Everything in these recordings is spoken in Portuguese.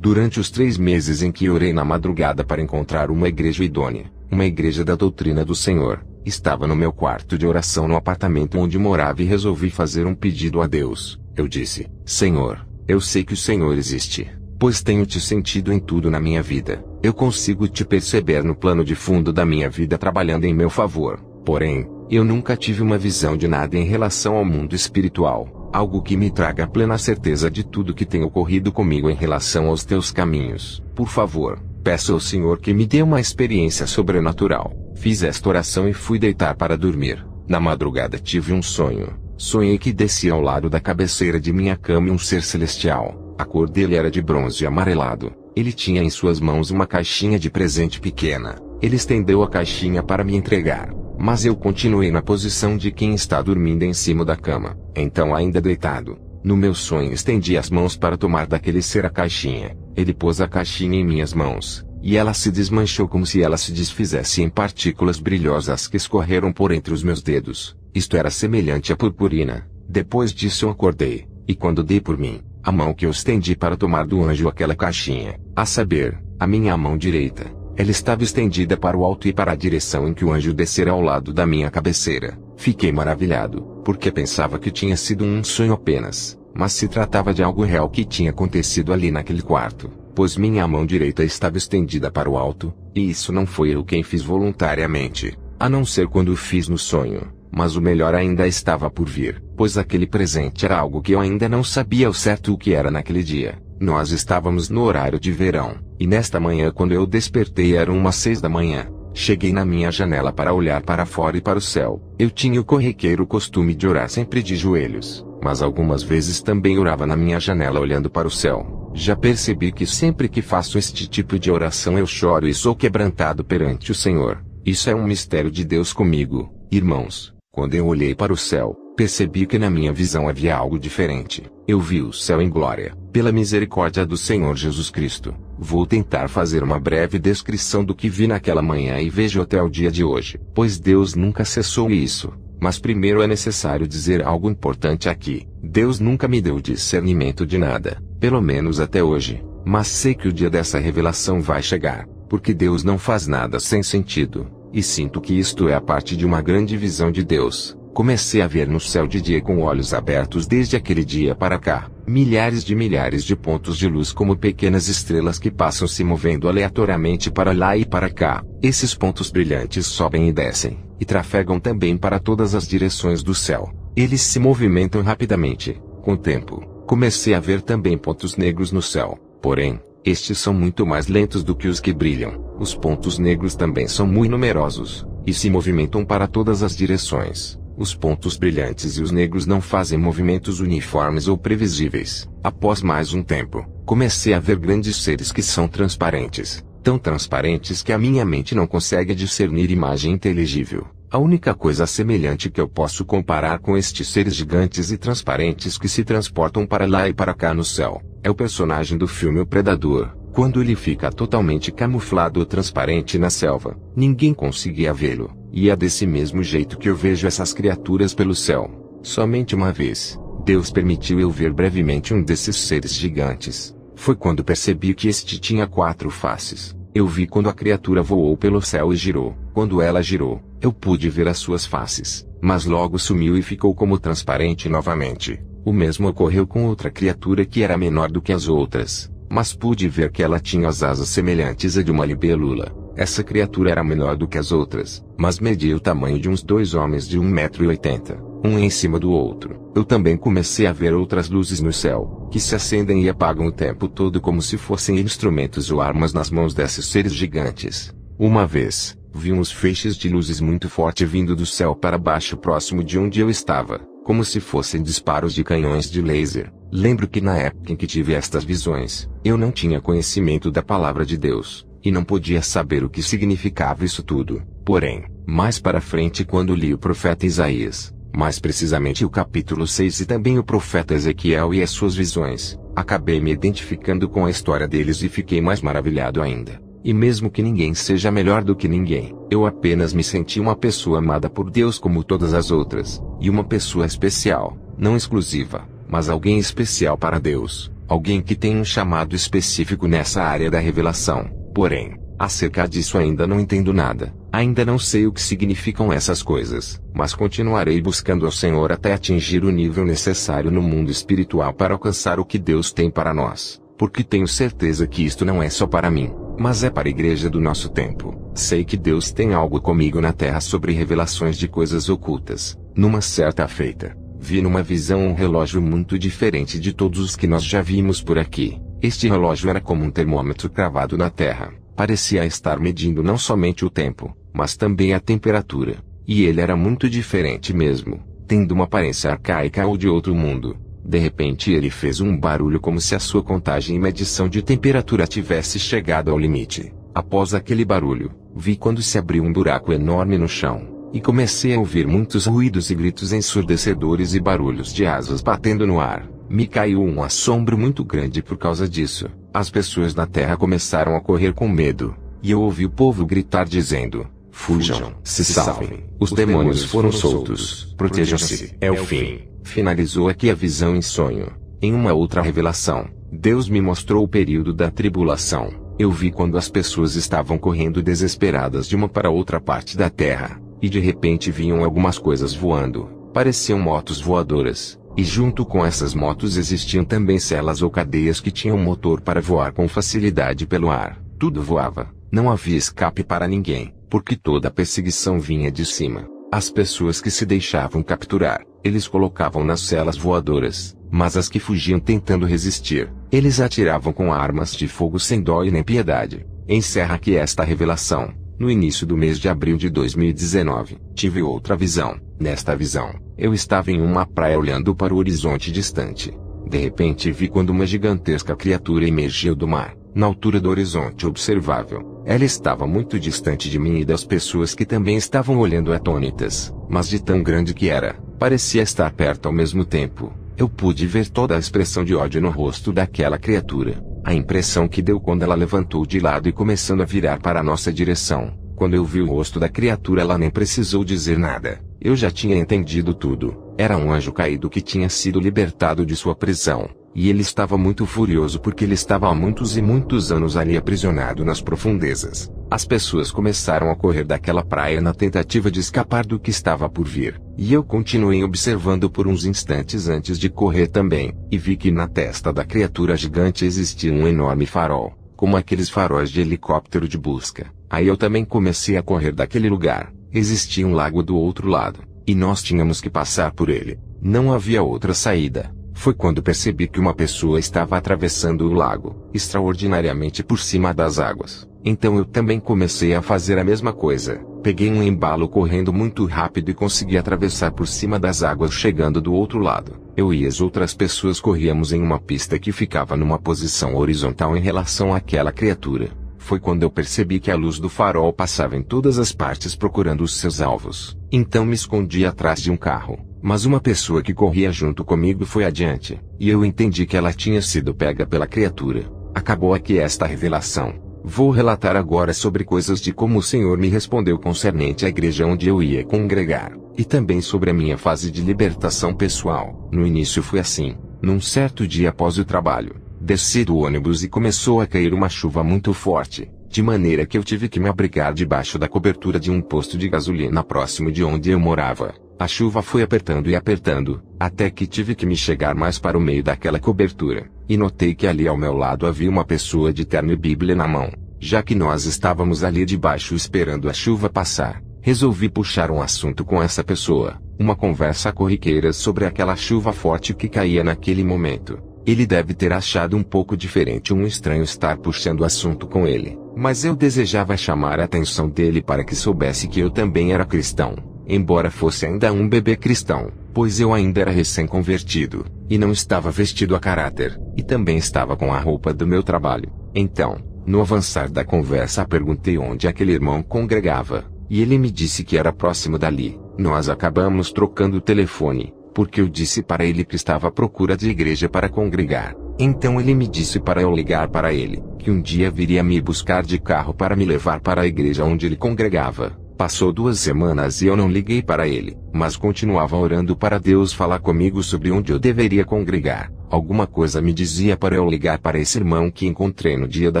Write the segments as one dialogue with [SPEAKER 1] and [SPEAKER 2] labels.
[SPEAKER 1] Durante os 3 meses em que orei na madrugada para encontrar uma igreja idônea, uma igreja da doutrina do Senhor, estava no meu quarto de oração no apartamento onde morava e resolvi fazer um pedido a Deus. Eu disse: Senhor, eu sei que o Senhor existe, pois tenho te sentido em tudo na minha vida. Eu consigo te perceber no plano de fundo da minha vida trabalhando em meu favor. Porém, eu nunca tive uma visão de nada em relação ao mundo espiritual, algo que me traga plena certeza de tudo que tem ocorrido comigo em relação aos teus caminhos. Por favor, peço ao Senhor que me dê uma experiência sobrenatural. Fiz esta oração e fui deitar para dormir. Na madrugada tive um sonho. Sonhei que descia ao lado da cabeceira de minha cama um ser celestial. A cor dele era de bronze amarelado. Ele tinha em suas mãos uma caixinha de presente pequena. Ele estendeu a caixinha para me entregar, mas eu continuei na posição de quem está dormindo em cima da cama. Então, ainda deitado, no meu sonho estendi as mãos para tomar daquele ser a caixinha. Ele pôs a caixinha em minhas mãos, e ela se desmanchou como se ela se desfizesse em partículas brilhosas que escorreram por entre os meus dedos. Isto era semelhante à purpurina. Depois disso eu acordei, e quando dei por mim, a mão que eu estendi para tomar do anjo aquela caixinha, a saber, a minha mão direita, ela estava estendida para o alto e para a direção em que o anjo descera ao lado da minha cabeceira. Fiquei maravilhado, porque pensava que tinha sido um sonho apenas, mas se tratava de algo real que tinha acontecido ali naquele quarto, pois minha mão direita estava estendida para o alto, e isso não foi eu quem fiz voluntariamente, a não ser quando o fiz no sonho. Mas o melhor ainda estava por vir, pois aquele presente era algo que eu ainda não sabia ao certo o que era naquele dia. Nós estávamos no horário de verão, e nesta manhã quando eu despertei eram umas 6 da manhã. Cheguei na minha janela para olhar para fora e para o céu. Eu tinha o corriqueiro costume de orar sempre de joelhos, mas algumas vezes também orava na minha janela olhando para o céu. Já percebi que sempre que faço este tipo de oração eu choro e sou quebrantado perante o Senhor. Isso é um mistério de Deus comigo, irmãos. Quando eu olhei para o céu, percebi que na minha visão havia algo diferente. Eu vi o céu em glória, pela misericórdia do Senhor Jesus Cristo. Vou tentar fazer uma breve descrição do que vi naquela manhã e vejo até o dia de hoje, pois Deus nunca cessou isso. Mas primeiro é necessário dizer algo importante aqui. Deus nunca me deu discernimento de nada, pelo menos até hoje. Mas sei que o dia dessa revelação vai chegar, porque Deus não faz nada sem sentido. E sinto que isto é a parte de uma grande visão de Deus. Comecei a ver no céu de dia com olhos abertos desde aquele dia para cá. Milhares de pontos de luz como pequenas estrelas que passam se movendo aleatoriamente para lá e para cá. Esses pontos brilhantes sobem e descem, e trafegam também para todas as direções do céu. Eles se movimentam rapidamente. Com o tempo, comecei a ver também pontos negros no céu. Porém, estes são muito mais lentos do que os que brilham. Os pontos negros também são muito numerosos, e se movimentam para todas as direções. Os pontos brilhantes e os negros não fazem movimentos uniformes ou previsíveis. Após mais um tempo, comecei a ver grandes seres que são transparentes, tão transparentes que a minha mente não consegue discernir imagem inteligível. A única coisa semelhante que eu posso comparar com estes seres gigantes e transparentes que se transportam para lá e para cá no céu, é o personagem do filme O Predador. Quando ele fica totalmente camuflado ou transparente na selva, ninguém conseguia vê-lo, e é desse mesmo jeito que eu vejo essas criaturas pelo céu. Somente uma vez, Deus permitiu eu ver brevemente um desses seres gigantes. Foi quando percebi que este tinha 4 faces. Eu vi quando a criatura voou pelo céu e girou. Quando ela girou, eu pude ver as suas faces, mas logo sumiu e ficou como transparente novamente. O mesmo ocorreu com outra criatura que era menor do que as outras, mas pude ver que ela tinha as asas semelhantes a de uma libélula. Essa criatura era menor do que as outras, mas media o tamanho de uns 2 homens de 1,80 m, um em cima do outro. Eu também comecei a ver outras luzes no céu, que se acendem e apagam o tempo todo como se fossem instrumentos ou armas nas mãos desses seres gigantes. Uma vez, vi uns feixes de luzes muito forte vindo do céu para baixo próximo de onde eu estava, como se fossem disparos de canhões de laser. Lembro que na época em que tive estas visões, eu não tinha conhecimento da palavra de Deus, e não podia saber o que significava isso tudo. Porém, mais para frente quando li o profeta Isaías, mais precisamente o capítulo 6 e também o profeta Ezequiel e as suas visões, acabei me identificando com a história deles e fiquei mais maravilhado ainda. E mesmo que ninguém seja melhor do que ninguém, eu apenas me senti uma pessoa amada por Deus como todas as outras, e uma pessoa especial, não exclusiva, mas alguém especial para Deus. alguém que tem um chamado específico nessa área da revelação. Porém, acerca disso ainda não entendo nada. Ainda não sei o que significam essas coisas, mas continuarei buscando ao Senhor até atingir o nível necessário no mundo espiritual para alcançar o que Deus tem para nós, porque tenho certeza que isto não é só para mim, mas é para a igreja do nosso tempo. Sei que Deus tem algo comigo na terra sobre revelações de coisas ocultas. Numa certa feita, vi numa visão um relógio muito diferente de todos os que nós já vimos por aqui. Este relógio era como um termômetro cravado na terra. Parecia estar medindo não somente o tempo, mas também a temperatura. E ele era muito diferente mesmo, tendo uma aparência arcaica ou de outro mundo. De repente ele fez um barulho como se a sua contagem e medição de temperatura tivesse chegado ao limite. Após aquele barulho, vi quando se abriu um buraco enorme no chão, e comecei a ouvir muitos ruídos e gritos ensurdecedores e barulhos de asas batendo no ar. Me caiu um assombro muito grande por causa disso. As pessoas na terra começaram a correr com medo, e eu ouvi o povo gritar dizendo: fujam, se salvem, os demônios foram soltos, protejam-se, é o fim. Finalizou aqui a visão em sonho. Em uma outra revelação, Deus me mostrou o período da tribulação. Eu vi quando as pessoas estavam correndo desesperadas de uma para outra parte da terra, e de repente vinham algumas coisas voando, pareciam motos voadoras. E junto com essas motos existiam também celas ou cadeias que tinham motor para voar com facilidade pelo ar. Tudo voava, não havia escape para ninguém, porque toda a perseguição vinha de cima. As pessoas que se deixavam capturar, eles colocavam nas celas voadoras, mas as que fugiam tentando resistir, eles atiravam com armas de fogo sem dó e nem piedade. Encerra aqui esta revelação. No início do mês de abril de 2019, tive outra visão. Nesta visão, eu estava em uma praia olhando para o horizonte distante. De repente vi quando uma gigantesca criatura emergiu do mar, na altura do horizonte observável. Ela estava muito distante de mim e das pessoas que também estavam olhando atônitas, mas de tão grande que era, parecia estar perto ao mesmo tempo. Eu pude ver toda a expressão de ódio no rosto daquela criatura. A impressão que deu quando ela levantou de lado e começando a virar para a nossa direção. Quando eu vi o rosto da criatura, ela nem precisou dizer nada. Eu já tinha entendido tudo. Era um anjo caído que tinha sido libertado de sua prisão. E ele estava muito furioso porque ele estava há muitos e muitos anos ali aprisionado nas profundezas. As pessoas começaram a correr daquela praia na tentativa de escapar do que estava por vir. E eu continuei observando por uns instantes antes de correr também, e vi que na testa da criatura gigante existia um enorme farol, como aqueles faróis de helicóptero de busca. Aí eu também comecei a correr daquele lugar. Existia um lago do outro lado, e nós tínhamos que passar por ele. Não havia outra saída. Foi quando percebi que uma pessoa estava atravessando o lago, extraordinariamente por cima das águas. Então eu também comecei a fazer a mesma coisa. Peguei um embalo correndo muito rápido e consegui atravessar por cima das águas chegando do outro lado. Eu e as outras pessoas corríamos em uma pista que ficava numa posição horizontal em relação àquela criatura. Foi quando eu percebi que a luz do farol passava em todas as partes procurando os seus alvos. Então me escondi atrás de um carro. Mas uma pessoa que corria junto comigo foi adiante, e eu entendi que ela tinha sido pega pela criatura. Acabou aqui esta revelação. Vou relatar agora sobre coisas de como o Senhor me respondeu concernente à igreja onde eu ia congregar, e também sobre a minha fase de libertação pessoal. No início foi assim. Num certo dia após o trabalho, desci do ônibus e começou a cair uma chuva muito forte, de maneira que eu tive que me abrigar debaixo da cobertura de um posto de gasolina próximo de onde eu morava. A chuva foi apertando e apertando, até que tive que me chegar mais para o meio daquela cobertura, e notei que ali ao meu lado havia uma pessoa de terno e Bíblia na mão. Já que nós estávamos ali debaixo esperando a chuva passar, resolvi puxar um assunto com essa pessoa, uma conversa corriqueira sobre aquela chuva forte que caía naquele momento. Ele deve ter achado um pouco diferente um estranho estar puxando o assunto com ele, mas eu desejava chamar a atenção dele para que soubesse que eu também era cristão. Embora fosse ainda um bebê cristão, pois eu ainda era recém-convertido, e não estava vestido a caráter, e também estava com a roupa do meu trabalho. Então, no avançar da conversa perguntei onde aquele irmão congregava, e ele me disse que era próximo dali. Nós acabamos trocando o telefone, porque eu disse para ele que estava à procura de igreja para congregar. Então ele me disse para eu ligar para ele, que um dia viria me buscar de carro para me levar para a igreja onde ele congregava. Passou 2 semanas e eu não liguei para ele, mas continuava orando para Deus falar comigo sobre onde eu deveria congregar. Alguma coisa me dizia para eu ligar para esse irmão que encontrei no dia da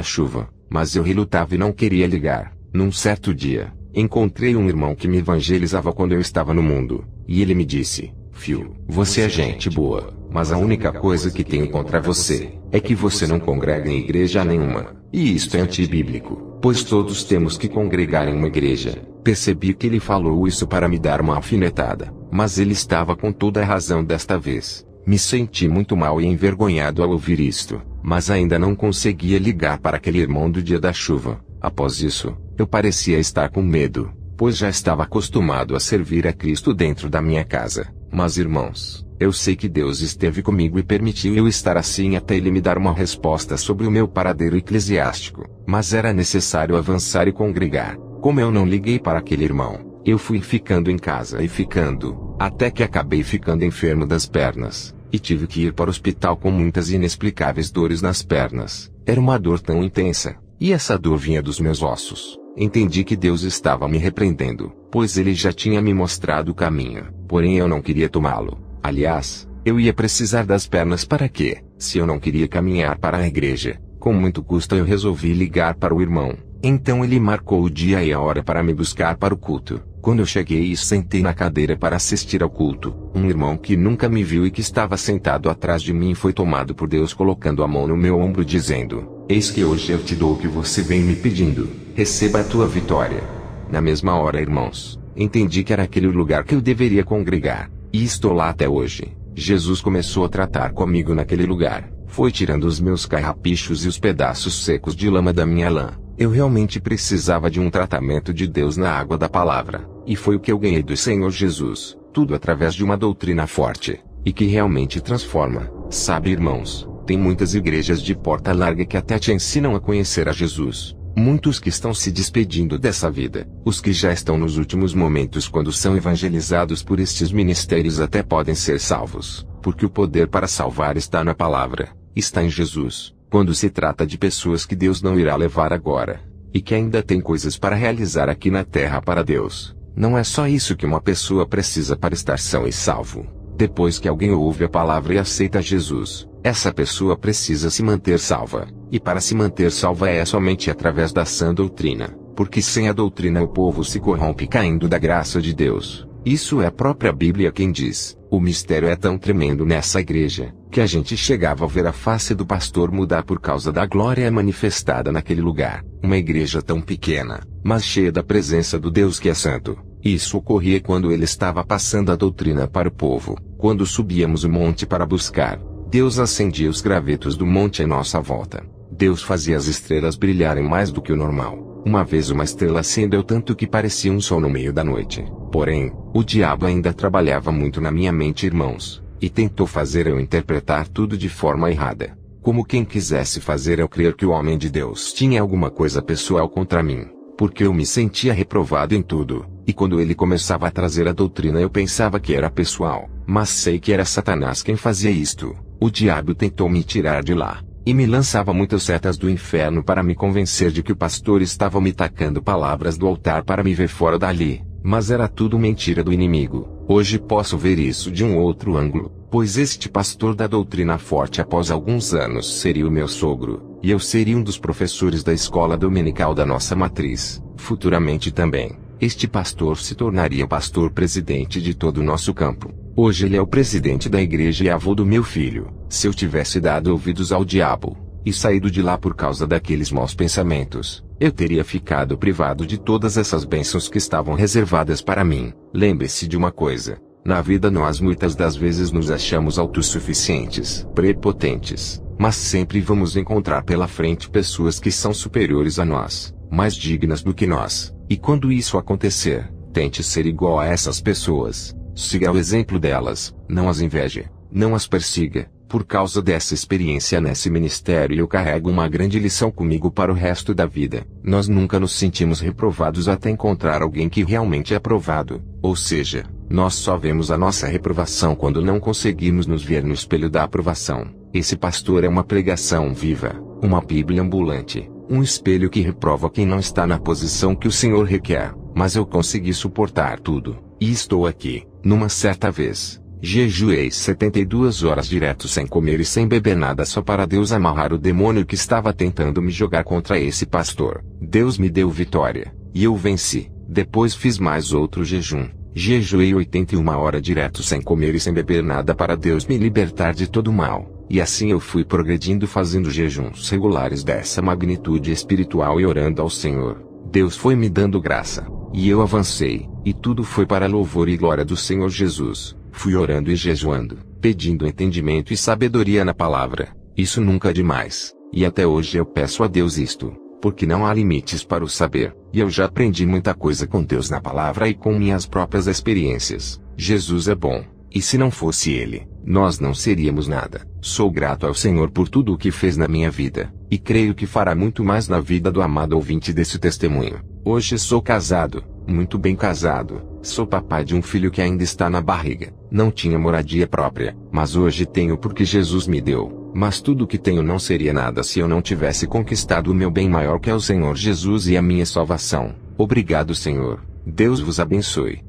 [SPEAKER 1] chuva, mas eu relutava e não queria ligar. Num certo dia, encontrei um irmão que me evangelizava quando eu estava no mundo, e ele me disse: Phil, você é gente boa, mas a única coisa que tenho contra você é que você não congrega em igreja nenhuma. E isto é antibíblico, pois todos temos que congregar em uma igreja. Percebi que ele falou isso para me dar uma alfinetada, mas ele estava com toda a razão desta vez. Me senti muito mal e envergonhado ao ouvir isto, mas ainda não conseguia ligar para aquele irmão do dia da chuva. Após isso, eu parecia estar com medo, pois já estava acostumado a servir a Cristo dentro da minha casa. Mas irmãos, eu sei que Deus esteve comigo e permitiu eu estar assim até Ele me dar uma resposta sobre o meu paradeiro eclesiástico. Mas era necessário avançar e congregar. Como eu não liguei para aquele irmão, eu fui ficando em casa e ficando, até que acabei ficando enfermo das pernas, e tive que ir para o hospital com muitas inexplicáveis dores nas pernas. Era uma dor tão intensa, e essa dor vinha dos meus ossos. Entendi que Deus estava me repreendendo, pois Ele já tinha me mostrado o caminho, porém eu não queria tomá-lo. Aliás, eu ia precisar das pernas para quê, se eu não queria caminhar para a igreja? Com muito custo eu resolvi ligar para o irmão. Então ele marcou o dia e a hora para me buscar para o culto. Quando eu cheguei e sentei na cadeira para assistir ao culto, um irmão que nunca me viu e que estava sentado atrás de mim foi tomado por Deus colocando a mão no meu ombro dizendo: Eis que hoje eu te dou o que você vem me pedindo, receba a tua vitória. Na mesma hora, irmãos, entendi que era aquele o lugar que eu deveria congregar, e estou lá até hoje. Jesus começou a tratar comigo naquele lugar, foi tirando os meus carrapichos e os pedaços secos de lama da minha lã. Eu realmente precisava de um tratamento de Deus na água da palavra, e foi o que eu ganhei do Senhor Jesus, tudo através de uma doutrina forte, e que realmente transforma. Sabe, irmãos, tem muitas igrejas de porta larga que até te ensinam a conhecer a Jesus. Muitos que estão se despedindo dessa vida, os que já estão nos últimos momentos quando são evangelizados por estes ministérios até podem ser salvos, porque o poder para salvar está na palavra, está em Jesus. Quando se trata de pessoas que Deus não irá levar agora, e que ainda tem coisas para realizar aqui na terra para Deus, não é só isso que uma pessoa precisa para estar são e salvo. Depois que alguém ouve a palavra e aceita Jesus, essa pessoa precisa se manter salva, e para se manter salva é somente através da sã doutrina, porque sem a doutrina o povo se corrompe caindo da graça de Deus. Isso é a própria Bíblia quem diz. O mistério é tão tremendo nessa igreja, que a gente chegava a ver a face do pastor mudar por causa da glória manifestada naquele lugar. Uma igreja tão pequena, mas cheia da presença do Deus que é santo. Isso ocorria quando ele estava passando a doutrina para o povo. Quando subíamos o monte para buscar, Deus acendia os gravetos do monte em nossa volta. Deus fazia as estrelas brilharem mais do que o normal. Uma vez uma estrela acendeu tanto que parecia um sol no meio da noite. Porém, o diabo ainda trabalhava muito na minha mente, irmãos, e tentou fazer eu interpretar tudo de forma errada. Como quem quisesse fazer eu crer que o homem de Deus tinha alguma coisa pessoal contra mim, porque eu me sentia reprovado em tudo, e quando ele começava a trazer a doutrina eu pensava que era pessoal, mas sei que era Satanás quem fazia isto. O diabo tentou me tirar de lá, e me lançava muitas setas do inferno para me convencer de que o pastor estava me tacando palavras do altar para me ver fora dali, mas era tudo mentira do inimigo. Hoje posso ver isso de um outro ângulo, pois este pastor da doutrina forte após alguns anos seria o meu sogro, e eu seria um dos professores da escola dominical da nossa matriz. Futuramente também, este pastor se tornaria pastor presidente de todo o nosso campo. Hoje ele é o presidente da igreja e avô do meu filho. Se eu tivesse dado ouvidos ao diabo, e saído de lá por causa daqueles maus pensamentos, eu teria ficado privado de todas essas bênçãos que estavam reservadas para mim. Lembre-se de uma coisa, na vida nós muitas das vezes nos achamos autossuficientes, prepotentes, mas sempre vamos encontrar pela frente pessoas que são superiores a nós, mais dignas do que nós, e quando isso acontecer, tente ser igual a essas pessoas. Siga o exemplo delas, não as inveje, não as persiga. Por causa dessa experiência nesse ministério eu carrego uma grande lição comigo para o resto da vida. Nós nunca nos sentimos reprovados até encontrar alguém que realmente é aprovado. Ou seja, nós só vemos a nossa reprovação quando não conseguimos nos ver no espelho da aprovação. Esse pastor é uma pregação viva, uma Bíblia ambulante, um espelho que reprova quem não está na posição que o Senhor requer. Mas eu consegui suportar tudo, e estou aqui. Numa certa vez, Jejuei 72 horas direto sem comer e sem beber nada só para Deus amarrar o demônio que estava tentando me jogar contra esse pastor. Deus me deu vitória, e eu venci. Depois fiz mais outro jejum. Jejuei 81 horas direto sem comer e sem beber nada para Deus me libertar de todo o mal. E assim eu fui progredindo fazendo jejuns regulares dessa magnitude espiritual e orando ao Senhor. Deus foi me dando graça, e eu avancei, e tudo foi para louvor e glória do Senhor Jesus. Fui orando e jejuando, pedindo entendimento e sabedoria na palavra. Isso nunca é demais, e até hoje eu peço a Deus isto, porque não há limites para o saber, e eu já aprendi muita coisa com Deus na palavra e com minhas próprias experiências. Jesus é bom, e se não fosse Ele, nós não seríamos nada. Sou grato ao Senhor por tudo o que fez na minha vida, e creio que fará muito mais na vida do amado ouvinte desse testemunho. Hoje sou casado, muito bem casado, sou papai de um filho que ainda está na barriga. Não tinha moradia própria, mas hoje tenho porque Jesus me deu. Mas tudo o que tenho não seria nada se eu não tivesse conquistado o meu bem maior que é o Senhor Jesus e a minha salvação. Obrigado, Senhor. Deus vos abençoe.